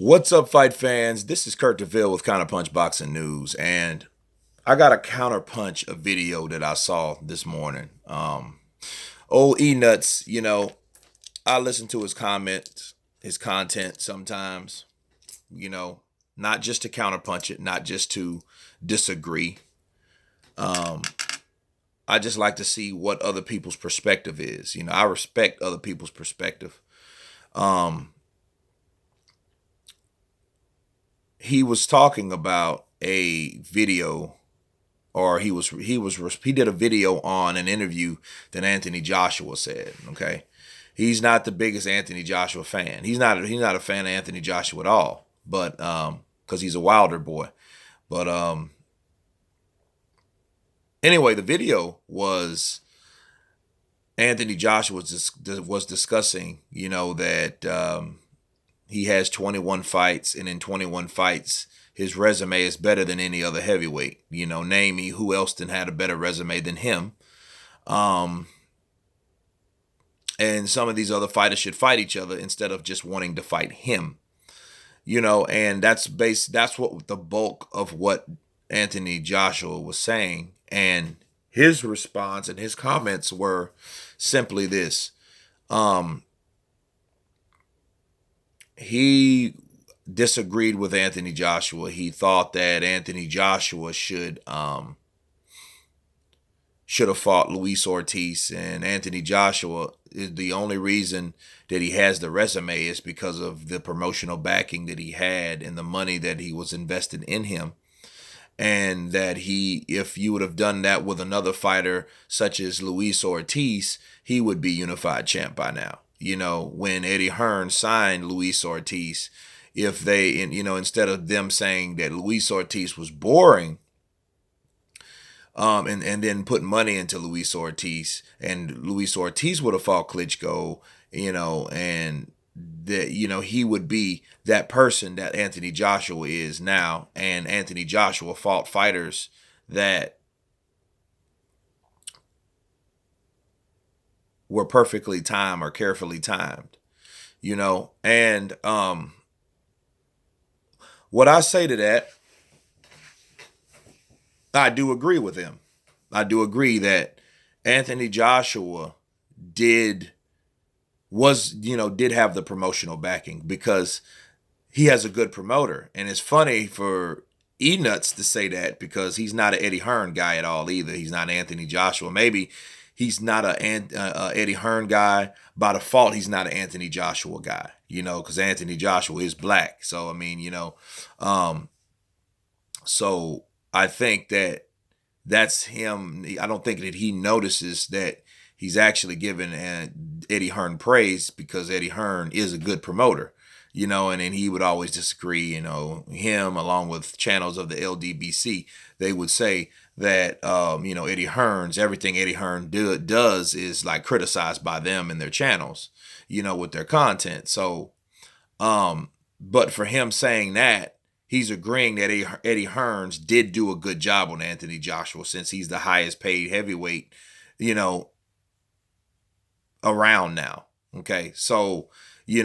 What's up, fight fans? This is Kurt DeVille with Counterpunch Boxing News, and I got a counterpunch a video that I saw this morning. Old E Nuts, I listen to his comments, his content sometimes. You know, not just to counterpunch it, not just to disagree. Um, I just like to see what other people's perspective is. I respect other people's perspective. Um, he was talking about a video, or he did a video on an interview that Anthony Joshua said. Okay, he's not the biggest Anthony Joshua fan. He's not a fan of Anthony Joshua at all. But because he's a Wilder boy. But anyway, the video was Anthony Joshua was discussing, that he has 21 fights, and in 21 fights, his resume is better than any other heavyweight. Name me who else then had a better resume than him. Um, and some of these other fighters should fight each other instead of just wanting to fight him. And that's what the bulk of what Anthony Joshua was saying. And his response and his comments were simply this. He disagreed with Anthony Joshua. He thought that Anthony Joshua should have fought Luis Ortiz, and Anthony Joshua is the only reason that he has the resume is because of the promotional backing that he had and the money that he was invested in him. And that if you would have done that with another fighter such as Luis Ortiz, he would be unified champ by now. When Eddie Hearn signed Luis Ortiz, if they, instead of them saying that Luis Ortiz was boring, and then put money into Luis Ortiz, and Luis Ortiz would have fought Klitschko, and that, he would be that person that Anthony Joshua is now. And Anthony Joshua fought fighters that were perfectly timed or carefully timed, and what I say to that, I do agree with him. I do agree that Anthony Joshua did have the promotional backing because he has a good promoter. And it's funny for E-Nuts to say that because he's not an Eddie Hearn guy at all either. He's not Anthony Joshua. Maybe he's not a Eddie Hearn guy. By default, he's not an Anthony Joshua guy, because Anthony Joshua is black. So, so I think that's him. I don't think that he notices that he's actually giving Eddie Hearn praise because Eddie Hearn is a good promoter, and then he would always disagree, him along with channels of the LDBC, they would say that, everything Eddie Hearn does is like criticized by them in their channels, with their content. So, but for him saying that, he's agreeing that Eddie Hearns did do a good job on Anthony Joshua since he's the highest paid heavyweight, around now. Okay. So, I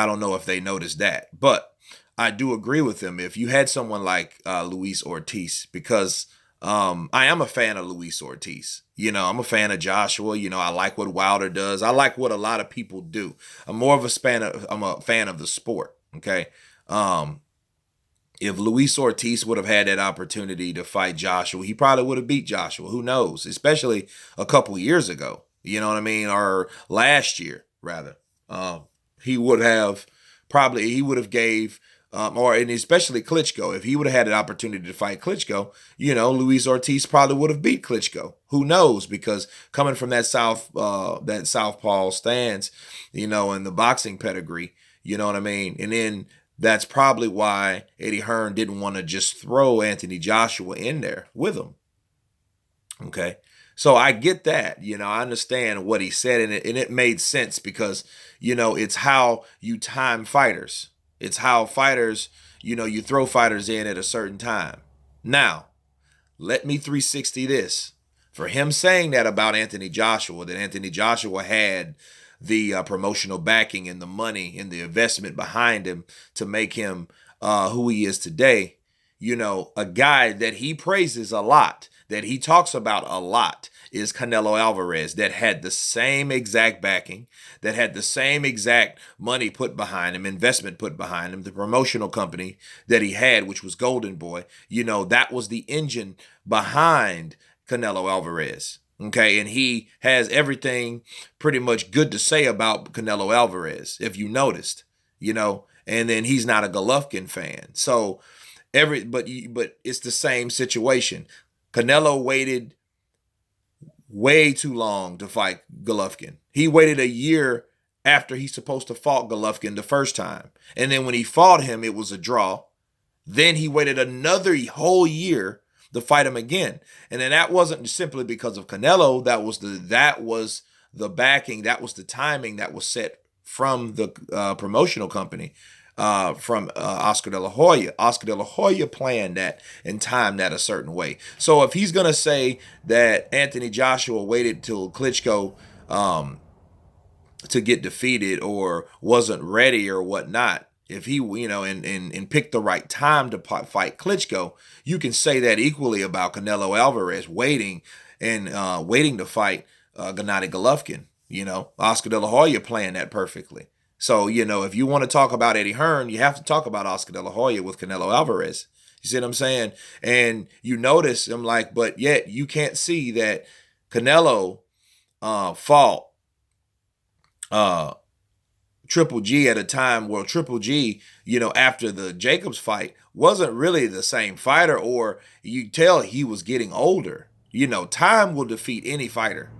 don't know if they noticed that, but I do agree with him. If you had someone like Luis Ortiz, because I am a fan of Luis Ortiz. I'm a fan of Joshua. I like what Wilder does. I like what a lot of people do. I'm a fan of the sport. Okay. If Luis Ortiz would have had that opportunity to fight Joshua, he probably would have beat Joshua. Who knows? Especially a couple years ago. You know what I mean? Or last year, rather. He would have gave, and especially Klitschko. If he would have had an opportunity to fight Klitschko, Luis Ortiz probably would have beat Klitschko. Who knows? Because coming from that southpaw stance, and the boxing pedigree, you know what I mean? And then that's probably why Eddie Hearn didn't want to just throw Anthony Joshua in there with him. Okay. So I get that, I understand what he said, and it made sense because, it's how you time fighters. It's how fighters, you throw fighters in at a certain time. Now, let me 360 this. For him saying that about Anthony Joshua, that Anthony Joshua had the promotional backing and the money and the investment behind him to make him who he is today. A guy that he praises a lot, that he talks about a lot, is Canelo Alvarez, that had the same exact backing, that had the same exact money put behind him, investment put behind him, the promotional company that he had, which was Golden Boy. That was the engine behind Canelo Alvarez. Okay, and he has everything pretty much good to say about Canelo Alvarez, if you noticed, and then he's not a Golovkin fan. So but it's the same situation. Canelo waited way too long to fight Golovkin. He waited a year after he's supposed to fought Golovkin the first time. And then when he fought him, it was a draw. Then he waited another whole year to fight him again. And then that wasn't simply because of Canelo. That was the backing, that was the timing that was set from the promotional company. From Oscar De La Hoya. Oscar De La Hoya planned that and timed that a certain way. So if he's going to say that Anthony Joshua waited till Klitschko to get defeated or wasn't ready or whatnot, if he, and picked the right time to fight Klitschko, you can say that equally about Canelo Alvarez waiting to fight Gennady Golovkin. Oscar De La Hoya planned that perfectly. So, if you want to talk about Eddie Hearn, you have to talk about Oscar De La Hoya with Canelo Alvarez. You see what I'm saying? And you notice, but yet you can't see that Canelo fought Triple G at a time where Triple G, after the Jacobs fight, wasn't really the same fighter, or you tell he was getting older. Time will defeat any fighter.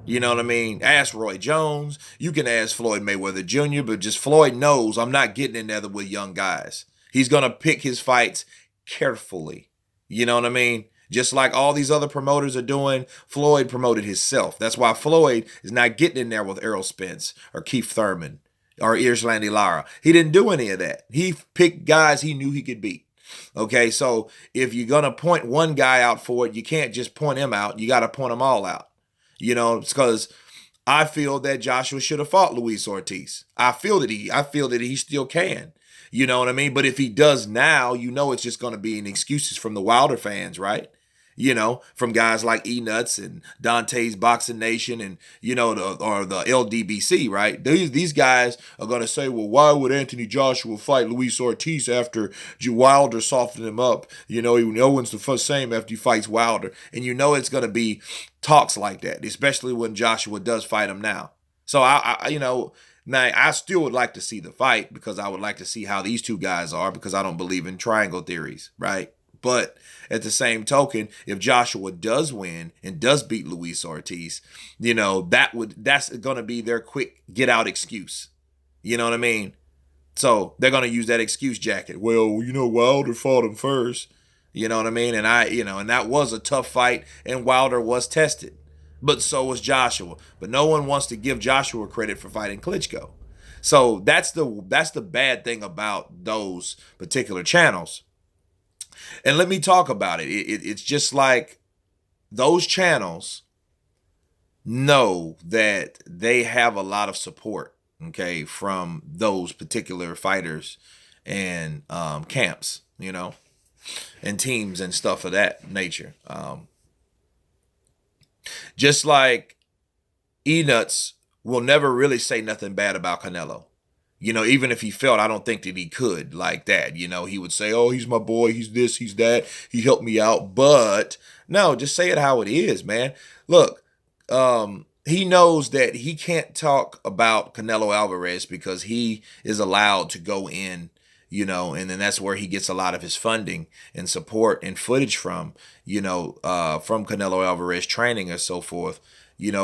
You know what I mean? Ask Roy Jones. You can ask Floyd Mayweather Jr., but just Floyd knows I'm not getting in there with young guys. He's going to pick his fights carefully. You know what I mean? Just like all these other promoters are doing, Floyd promoted himself. That's why Floyd is not getting in there with Errol Spence or Keith Thurman or Irslandy Lara. He didn't do any of that. He picked guys he knew he could beat. Okay, so if you're going to point one guy out for it, you can't just point him out. You got to point them all out. It's because I feel that Joshua should have fought Luis Ortiz. I feel that he still can. You know what I mean? But if he does now, it's just going to be an excuses from the Wilder fans, right? From guys like E-Nuts and Dante's Boxing Nation and, the LDBC, right? These guys are going to say, well, why would Anthony Joshua fight Luis Ortiz after Wilder softened him up? No one's the same after he fights Wilder. And it's going to be talks like that, especially when Joshua does fight him now. So, I still would like to see the fight because I would like to see how these two guys are because I don't believe in triangle theories, right? But at the same token, if Joshua does win and does beat Luis Ortiz, that's going to be their quick get out excuse. You know what I mean? So they're going to use that excuse jacket. Well, Wilder fought him first. You know what I mean? And and that was a tough fight and Wilder was tested. But so was Joshua. But no one wants to give Joshua credit for fighting Klitschko. So that's the bad thing about those particular channels. And let me talk about it. It's just like those channels know that they have a lot of support, okay, from those particular fighters and camps, and teams and stuff of that nature. Just like E-Nuts will never really say nothing bad about Canelo. Even if he felt, I don't think that he could like that. He would say, oh, he's my boy. He's this, he's that. He helped me out. But no, just say it how it is, man. Look, he knows that he can't talk about Canelo Alvarez because he is allowed to go in, and then that's where he gets a lot of his funding and support and footage from Canelo Alvarez training and so forth.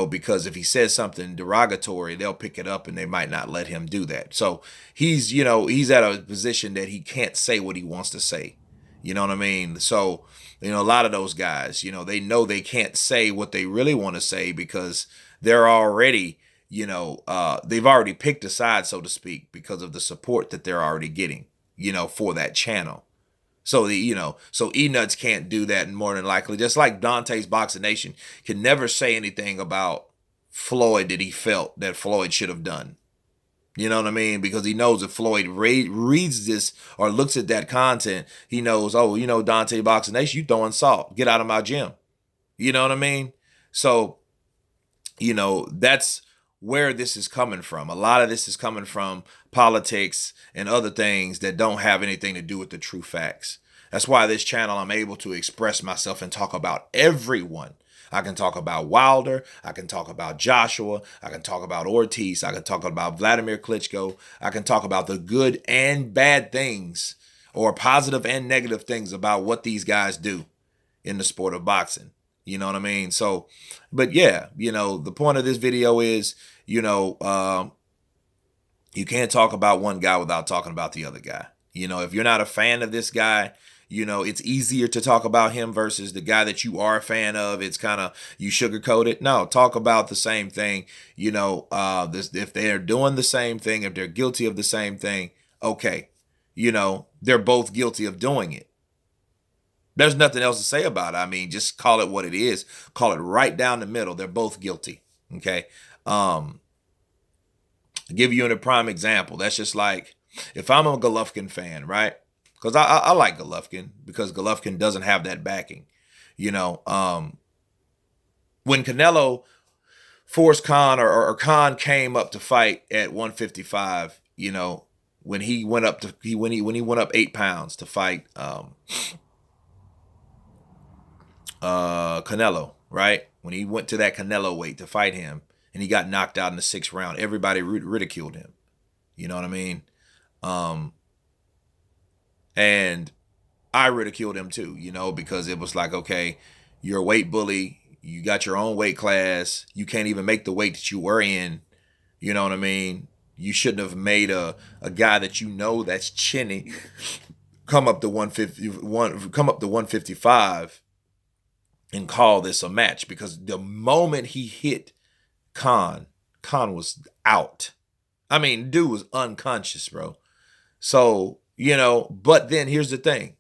Because if he says something derogatory, they'll pick it up and they might not let him do that. So he's at a position that he can't say what he wants to say. You know what I mean? So, a lot of those guys, they know they can't say what they really want to say because they're already, they've already picked a side, so to speak, because of the support that they're already getting, for that channel. So so E-Nuts can't do that more than likely. Just like Dante's Boxing Nation can never say anything about Floyd that he felt that Floyd should have done. You know what I mean? Because he knows if Floyd reads this or looks at that content, he knows, oh, you know, Dante Boxing Nation, you throwing salt. Get out of my gym. You know what I mean? So, you know, that's where this is coming from. A lot of this is coming from politics and other things that don't have anything to do with the true facts. That's why this channel, I'm able to express myself and talk about everyone. I can talk about Wilder. I can talk about Joshua. I can talk about Ortiz. I can talk about Vladimir Klitschko. I can talk about the good and bad things, or positive and negative things about what these guys do in the sport of boxing. You know what I mean? So, but yeah, you know, the point of this video is, you know, you can't talk about one guy without talking about the other guy. You know, if you're not a fan of this guy, you know, it's easier to talk about him versus the guy that you are a fan of. It's kind of, you sugarcoat it. No, talk about the same thing. You know, if they're doing the same thing, if they're guilty of the same thing, okay. You know, they're both guilty of doing it. There's nothing else to say about it. I mean, just call it what it is. Call it right down the middle. They're both guilty. Okay. I'll give you a prime example. That's just like, if I'm a Golovkin fan, right? Because I like Golovkin, because Golovkin doesn't have that backing. You know, when Canelo forced Khan, or Khan came up to fight at 155, you know, when he went up to when he went up 8 pounds to fight Canelo, right? When he went to that Canelo weight to fight him, and he got knocked out in the 6th round, everybody ridiculed him. You know what I mean? And I ridiculed him too, you know, because it was like, okay, you're a weight bully. You got your own weight class. You can't even make the weight that you were in. You know what I mean? You shouldn't have made a guy that you know that's chinny come up to 155 and call this a match, because the moment he hit Khan was out. I mean, dude was unconscious, bro. So, you know, but then here's the thing.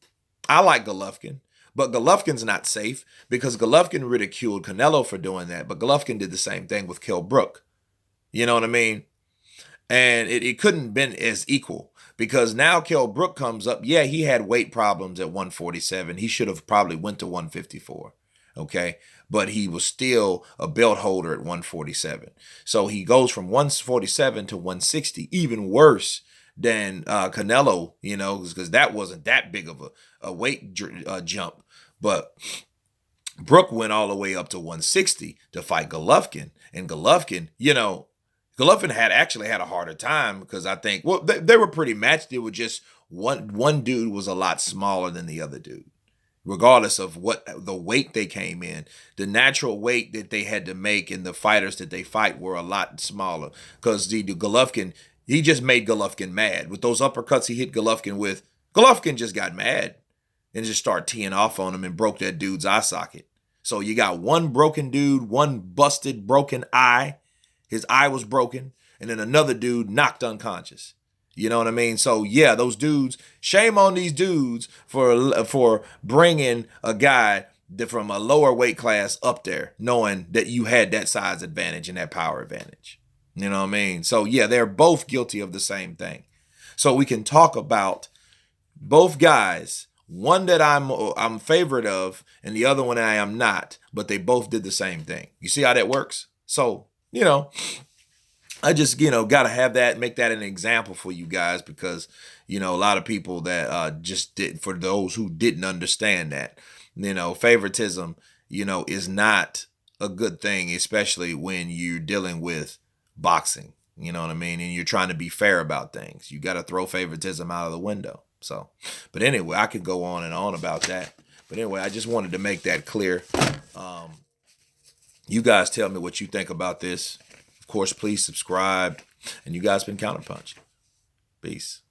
I like Golovkin, but Golovkin's not safe, because Golovkin ridiculed Canelo for doing that, but Golovkin did the same thing with Kell Brook. You know what I mean? And it couldn't have been as equal, because now Kell Brook comes up. Yeah, he had weight problems at 147. He should have probably went to 154. Okay, but he was still a belt holder at 147. So he goes from 147 to 160, even worse than Canelo, you know, because that wasn't that big of a weight jump. But Brook went all the way up to 160 to fight Golovkin. And Golovkin, you know, Golovkin actually had a harder time, because I think, well, they were pretty matched. It was just one dude was a lot smaller than the other dude. Regardless of what the weight they came in, the natural weight that they had to make in the fighters that they fight were a lot smaller. Because the Golovkin, he just made Golovkin mad. With those uppercuts he hit Golovkin with, Golovkin just got mad and just started teeing off on him and broke that dude's eye socket. So you got one broken dude, one busted, broken eye. His eye was broken. And then another dude knocked unconscious. You know what I mean? So yeah, those dudes, shame on these dudes for bringing a guy from a lower weight class up there, knowing that you had that size advantage and that power advantage. You know what I mean? So yeah, they're both guilty of the same thing. So we can talk about both guys, one that I'm favorite of and the other one I am not, but they both did the same thing. You see how that works? So, you know, I just, you know, got to have that, make that an example for you guys, because, you know, a lot of people that just did, for those who didn't understand that, you know, favoritism, you know, is not a good thing, especially when you're dealing with boxing, you know what I mean? And you're trying to be fair about things. You got to throw favoritism out of the window. So, but anyway, I could go on and on about that. But anyway, I just wanted to make that clear. You guys tell me what you think about this. Of course, please subscribe. And you guys been Counterpunch. Peace.